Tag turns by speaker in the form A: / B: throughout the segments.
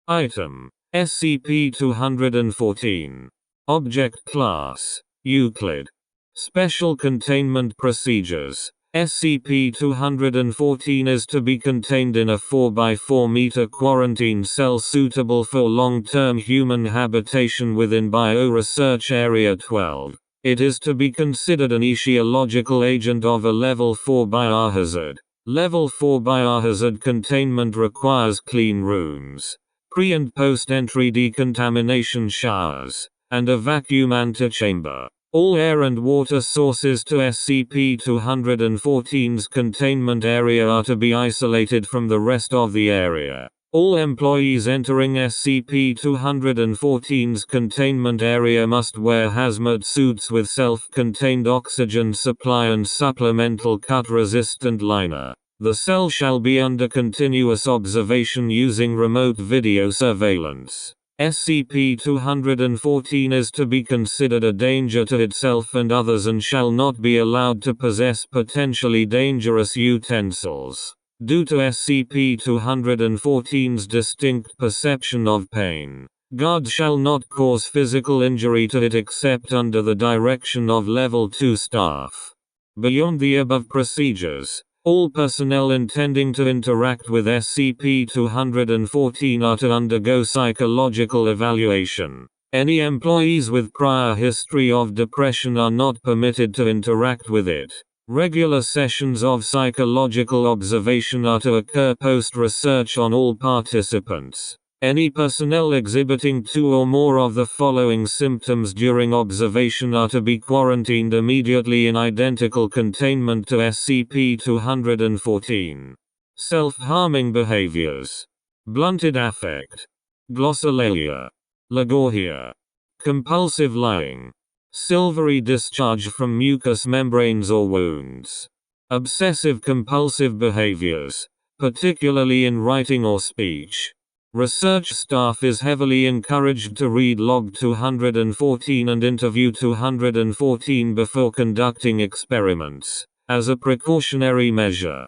A: Item: SCP-214. Object Class: Euclid. Special Containment Procedures: SCP-214 is to be contained in a 4x4 meter quarantine cell suitable for long-term human habitation within Bioresearch Area 12. It is to be considered an etiological agent of a Level 4 biohazard. Level 4 biohazard containment requires clean rooms, pre- and post-entry decontamination showers, and a vacuum antechamber. All air and water sources to SCP-214's containment area are to be isolated from the rest of the area. All employees entering SCP-214's containment area must wear hazmat suits with self-contained oxygen supply and supplemental cut-resistant liner. The cell shall be under continuous observation using remote video surveillance. SCP-214 is to be considered a danger to itself and others and shall not be allowed to possess potentially dangerous utensils. Due to SCP-214's distinct perception of pain, guards shall not cause physical injury to it except under the direction of Level 2 staff. Beyond the above procedures, all personnel intending to interact with SCP-214 are to undergo psychological evaluation. Any employees with prior history of depression are not permitted to interact with it. Regular sessions of psychological observation are to occur post-research on all participants. Any personnel exhibiting 2 or more of the following symptoms during observation are to be quarantined immediately in identical containment to SCP-214. Self-harming behaviors: blunted affect, glossolalia, logorrhea, compulsive lying, silvery discharge from mucous membranes or wounds, obsessive compulsive behaviors, particularly in writing or speech. Research staff is heavily encouraged to read Log 214 and Interview 214 before conducting experiments, as a precautionary measure.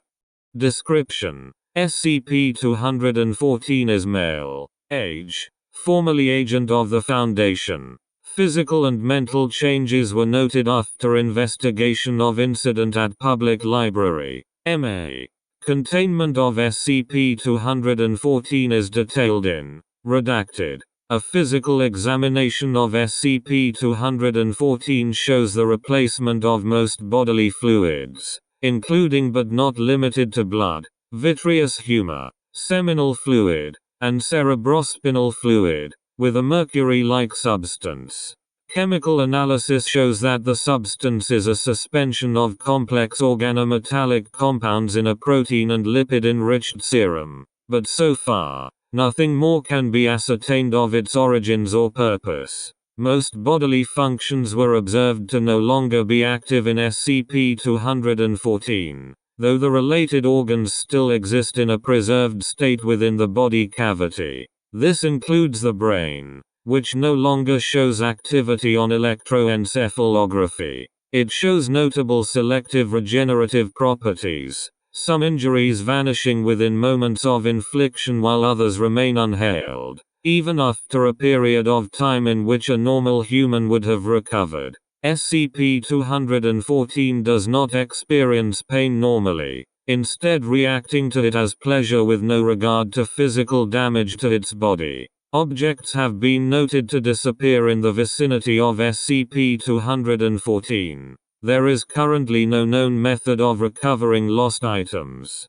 A: Description: SCP-214 is male. Age: formerly agent of the Foundation. Physical and mental changes were noted after investigation of incident at public library. MA. Containment of SCP-214 is detailed in Redacted. A physical examination of SCP-214 shows the replacement of most bodily fluids, including but not limited to blood, vitreous humor, seminal fluid, and cerebrospinal fluid, with a mercury-like substance. Chemical analysis shows that the substance is a suspension of complex organometallic compounds in a protein and lipid-enriched serum, but so far, nothing more can be ascertained of its origins or purpose. Most bodily functions were observed to no longer be active in SCP-214, though the related organs still exist in a preserved state within the body cavity. This includes the brain, which no longer shows activity on electroencephalography. It shows notable selective regenerative properties, some injuries vanishing within moments of infliction while others remain unhealed, even after a period of time in which a normal human would have recovered. SCP-214 does not experience pain normally, instead reacting to it as pleasure with no regard to physical damage to its body. Objects have been noted to disappear in the vicinity of SCP-214. There is currently no known method of recovering lost items.